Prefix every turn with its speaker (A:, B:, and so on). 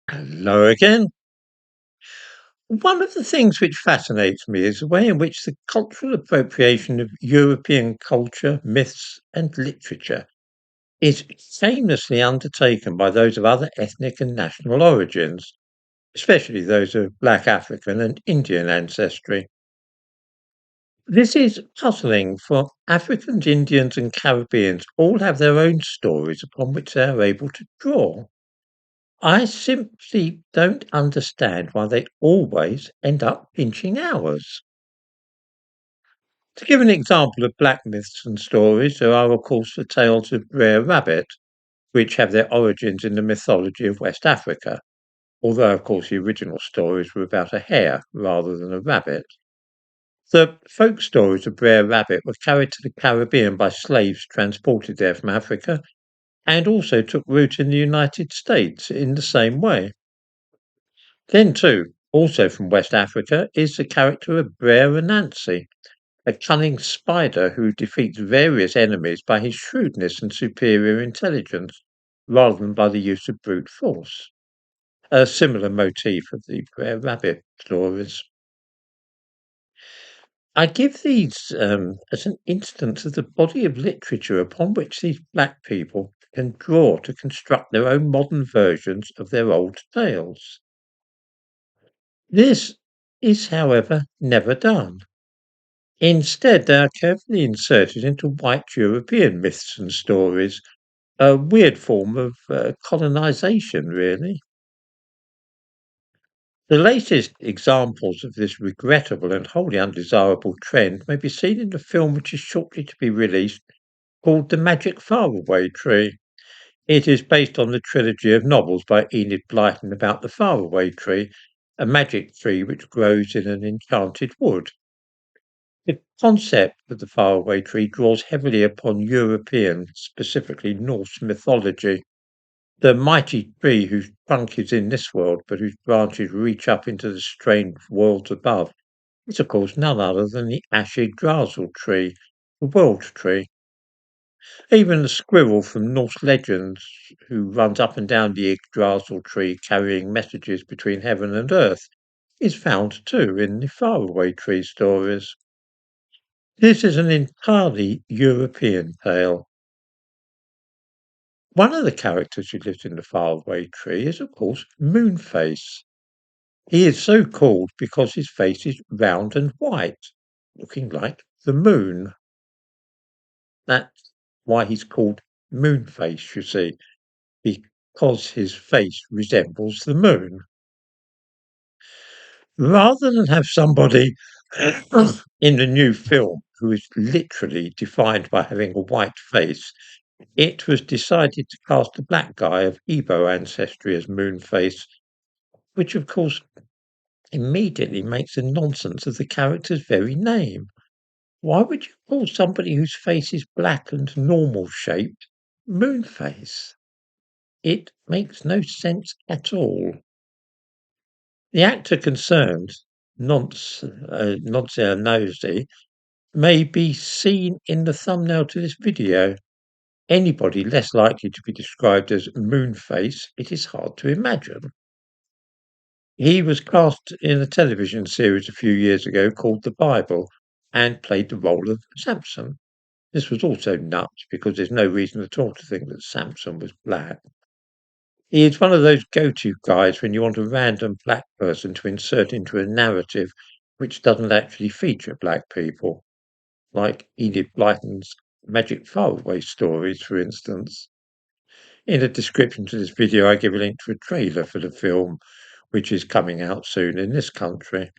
A: Hello again. One of the things which fascinates me is the way in which the cultural appropriation of European culture, myths, and literature is shamelessly undertaken by those of other ethnic and national origins, especially those of Black African and Indian ancestry. This is puzzling, for Africans, Indians, and Caribbeans all have their own stories upon which they are able to draw. I simply don't understand why they always end up pinching ours. To give an example of black myths and stories, there are, of course, the tales of Brer Rabbit, which have their origins in the mythology of West Africa, although, of course, the original stories were about a hare rather than a rabbit. The folk stories of Brer Rabbit were carried to the Caribbean by slaves transported there from Africa, and also took root in the United States in the same way. Then, too, also from West Africa, is the character of Brer Anansi, a cunning spider who defeats various enemies by his shrewdness and superior intelligence, rather than by the use of brute force. A similar motif of the Brer Rabbit stories. I give these as an instance of the body of literature upon which these black people can draw to construct their own modern versions of their old tales. This is, however, never done. Instead, they are carefully inserted into white European myths and stories, a weird form of colonization, really. The latest examples of this regrettable and wholly undesirable trend may be seen in the film which is shortly to be released called The Magic Faraway Tree. It is based on the trilogy of novels by Enid Blyton about the faraway tree, a magic tree which grows in an enchanted wood. The concept of the faraway tree draws heavily upon European, specifically Norse mythology. The mighty tree whose trunk is in this world, but whose branches reach up into the strange worlds above, is of course none other than the Yggdrasil tree, the world tree. Even the squirrel from Norse legends, who runs up and down the Yggdrasil tree carrying messages between heaven and earth, is found too in the faraway tree stories. This is an entirely European tale. One of the characters who lives in the faraway tree is, of course, Moonface. He is so called because his face is round and white, looking like the moon. That's why he's called Moonface, you see, because his face resembles the moon. Rather than have somebody in the new film who is literally defined by having a white face, it was decided to cast a black guy of Igbo ancestry as Moonface, which of course immediately makes a nonsense of the character's very name. Why would you call somebody whose face is black and normal shaped Moonface? It makes no sense at all. The actor concerned, Nonsia Nosey, may be seen in the thumbnail to this video. Anybody less likely to be described as Moonface, it is hard to imagine. He was cast in a television series a few years ago called The Bible and played the role of Samson. This was also nuts because there's no reason at all to think that Samson was black. He is one of those go-to guys when you want a random black person to insert into a narrative which doesn't actually feature black people, like Enid Blyton's Magic Faraway stories, for instance. In the description to this video, I give a link to a trailer for the film, which is coming out soon in this country.